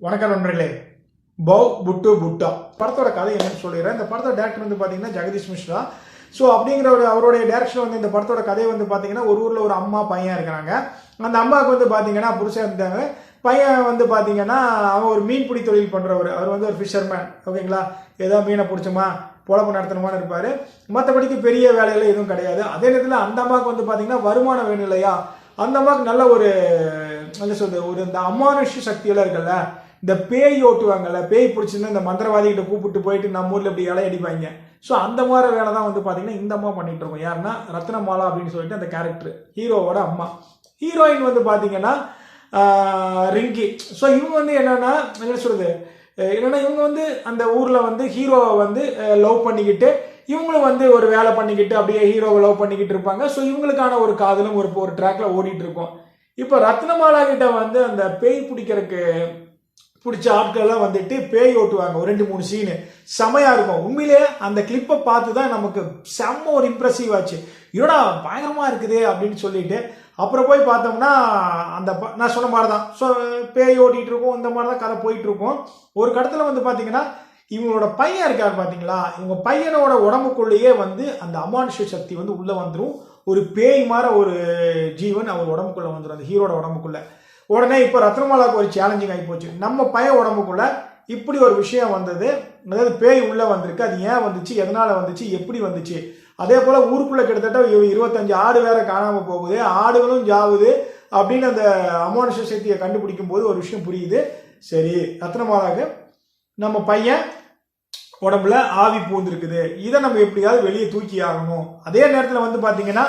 வணக்கம் நண்பர்களே. பவ் புட்டு புட்டா படத்தோட கதை என்னன்னு சொல்லிடுறேன். இந்த படத்தோட டேரக்டர் வந்து பார்த்தீங்கன்னா ஜெகதீஷ் மிஸ்ரா. ஸோ அப்படிங்கிற அவருடைய டேரக்ஷன் வந்து இந்த படத்தோட கதை வந்து பார்த்தீங்கன்னா ஒரு ஊரில் ஒரு அம்மா பையன் இருக்கிறாங்க. அந்த அம்மாவுக்கு வந்து பார்த்தீங்கன்னா புருஷன் இருந்தாங்க. பையன் வந்து பார்த்தீங்கன்னா அவன் ஒரு மீன்பிடி தொழில் பண்ணுறவர். அவர் வந்து ஒரு ஃபிஷர்மேன். ஓகேங்களா, ஏதோ மீனை பிடிச்சோமா பொழப்பு நடத்தணுமான்னு இருப்பார். மற்றபடிக்கு பெரிய வேலைகள் எதுவும் கிடையாது. அதே நேரத்தில் அந்த அம்மாவுக்கு வந்து பார்த்தீங்கன்னா வருமானம் வேணும் இல்லையா, அந்த அம்மாவுக்கு நல்ல ஒரு என்ன சொல்றது, ஒரு இந்த அமானுஷ்ய சக்தியெல்லாம் இருக்குல்ல, இந்த பேய் ஓட்டுவாங்கல்ல, பேய் பிடிச்சிருந்து இந்த மந்திரவாதிகிட்ட கூப்பிட்டு போயிட்டு நம்ம ஊரில் இப்படி இலை அடிப்பாங்க. ஸோ அந்த மாதிரி வேலை தான் வந்து பார்த்தீங்கன்னா இந்த அம்மா பண்ணிட்டு இருக்கோம். யாருன்னா ரத்னமாலா அப்படின்னு சொல்லிட்டு அந்த கேரக்டர், ஹீரோவோட அம்மா. ஹீரோயின் வந்து பார்த்தீங்கன்னா ரிங்கி. ஸோ இவங்க வந்து என்னன்னா என்ன சொல்றது, என்னன்னா இவங்க வந்து அந்த ஊரில் வந்து ஹீரோவை வந்து லவ் பண்ணிக்கிட்டு இவங்களும் வந்து ஒரு வேலை பண்ணிக்கிட்டு அப்படியே ஹீரோவை லவ் பண்ணிக்கிட்டு இருப்பாங்க. ஸோ இவங்களுக்கான ஒரு காதலும் ஒரு ட்ராக்ல ஓடிட்டு இருக்கும். இப்போ ரத்னமாலா கிட்ட வந்து அந்த பேய் பிடிக்கிறதுக்கு பிடிச்ச ஆட்கள்லாம் வந்துட்டு பேய் ஓட்டுவாங்க. ஒரு 2-3 சீனு செமையா இருக்கும். உண்மையிலேயே அந்த கிளிப்பை பார்த்து தான் நமக்கு செம்ம ஒரு இம்ப்ரெசிவ் ஆச்சு. என்னடா பயங்கரமா இருக்குது அப்படின்னு சொல்லிட்டு அப்புறம் போய் பார்த்தோம்னா அந்த நான் சொன்ன மாதிரி தான். ஸோ பேய் ஓட்டிட்டு இருக்கும், இந்த மாதிரி தான் கதை போயிட்டு இருக்கும். ஒரு கடத்துல வந்து பார்த்தீங்கன்னா இவங்களோட பையன் இருக்காரு பார்த்தீங்களா, இவங்க பையனோட உடம்புக்குள்ளேயே வந்து அந்த அமானுஷ்ய சக்தி வந்து உள்ள வந்துடும். ஒரு பேய் மாதிரி ஒரு ஜீவன் அவர் உடம்புக்குள்ள வந்துடும், அந்த ஹீரோட உடம்புக்குள்ள. உடனே இப்போ ரத்னமாலாவுக்கு ஒரு சேலஞ்சிங் ஆகி போச்சு. நம்ம பையன் உடம்புக்குள்ள இப்படி ஒரு விஷயம் வந்தது, அதாவது பேய் உள்ள வந்திருக்கு, அது ஏன் வந்துச்சு, எதனால வந்துச்சு, எப்படி வந்துச்சு. அதே போல ஊருக்குள்ள கிட்டத்தட்ட 25 ஆடு வேற காணாம போகுது, ஆடுகளும் ஜாவுது அப்படின்னு அந்த அமானுஷ்ய சக்தியை கண்டுபிடிக்கும் போது ஒரு விஷயம் புரியுது. சரி, ரத்னமாலாவுக்கு நம்ம பையன் உடம்புல ஆவி பூந்துருக்குது, இதை நம்ம எப்படியாவது வெளியே தூக்கி ஆகணும். அதே நேரத்தில் வந்து பார்த்தீங்கன்னா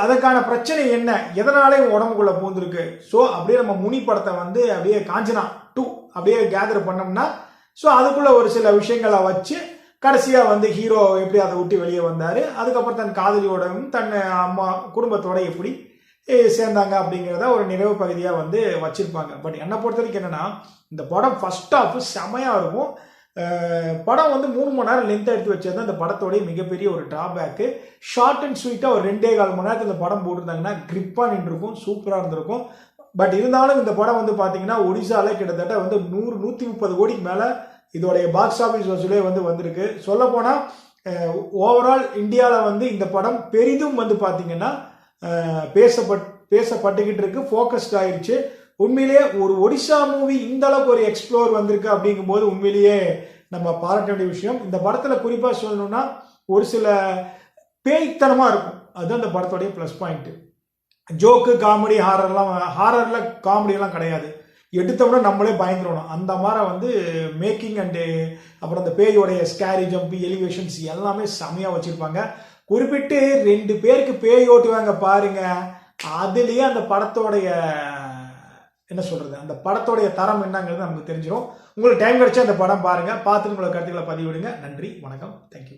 அதற்கான பிரச்சனை என்ன, எதனால உடம்புக்குள்ள பூந்துருக்கு. ஸோ அப்படியே நம்ம முனி படத்தை வந்து அப்படியே காஞ்சனா 2 அப்படியே கேதர் பண்ணோம்னா ஸோ அதுக்குள்ள ஒரு சில விஷயங்களை வச்சு கடைசியா வந்து ஹீரோ எப்படி அதை விட்டு வெளியே வந்தாரு, அதுக்கப்புறம் தன் காதலியோடவும் தன் அம்மா குடும்பத்தோட எப்படி சேர்ந்தாங்க அப்படிங்கிறத ஒரு நிறைவு பகுதியா வந்து வச்சிருப்பாங்க. பட் என்னை பொறுத்த வரைக்கும் என்னன்னா இந்த படம் ஃபர்ஸ்ட் ஹாஃப் செமையா இருக்கும். படம் வந்து 3 மணி நேரம் லென்த் எடுத்து வச்சது அந்த படத்தோடைய மிகப்பெரிய ஒரு டிராபேக்கு. ஷார்ட் அண்ட் ஸ்வீட்டாக ஒரு 2.25 மணி நேரத்தில் இந்த படம் போட்டிருந்தாங்கன்னா கிரிப்பாக நின்றுருக்கும், சூப்பராக இருந்திருக்கும். பட் இருந்தாலும் இந்த படம் வந்து பார்த்தீங்கன்னா ஒடிசாவில் கிட்டத்தட்ட வந்து 100-130 கோடிக்கு மேலே இதோடைய பாக்ஸ் ஆஃபீஸ் வசூலே வந்து வந்திருக்கு. சொல்லப்போனால் ஓவரால் இந்தியாவில் வந்து இந்த படம் பெரிதும் வந்து பார்த்தீங்கன்னா பேசப்பட்டுக்கிட்டு இருக்கு, ஃபோக்கஸ்ட் ஆயிடுச்சு. உண்மையிலேயே ஒரு ஒடிசா மூவி இந்த அளவுக்கு ஒரு எக்ஸ்ப்ளோர் வந்திருக்கு அப்படிங்கும்போது உண்மையிலேயே நம்ம பாராட்ட வேண்டிய விஷயம். இந்த படத்துல குறிப்பா சொல்லணும்னா ஒரு சில பேய்த்தனமா இருக்கும், அதுதான் இந்த படத்தோடைய பிளஸ் பாயிண்ட். ஜோக்கு காமெடி ஹாரர்ல காமெடி எல்லாம் கிடையாது, எடுத்தோம்னா நம்மளே பயந்துடணும். அந்த மாதிரி வந்து மேக்கிங் அண்டு அப்புறம் அந்த பேயோடைய ஸ்கேரி ஜம்ப் எலிவேஷன்ஸ் எல்லாமே செமையா வச்சிருப்பாங்க. குறிப்பிட்டு 2 பேருக்கு பேய் ஓட்டுவாங்க பாருங்க, அதுலயே அந்த படத்தோடைய என்ன சொல்றது, அந்த படத்தோடைய தரம் என்னங்கிறது நமக்கு தெரிஞ்சிடும். உங்களுக்கு டைம் கிடைச்சா அந்த படம் பாருங்க, பார்த்துட்டு உங்களோட கருத்துக்களை பதிவிடுங்க. நன்றி, வணக்கம், தேங்க்யூ.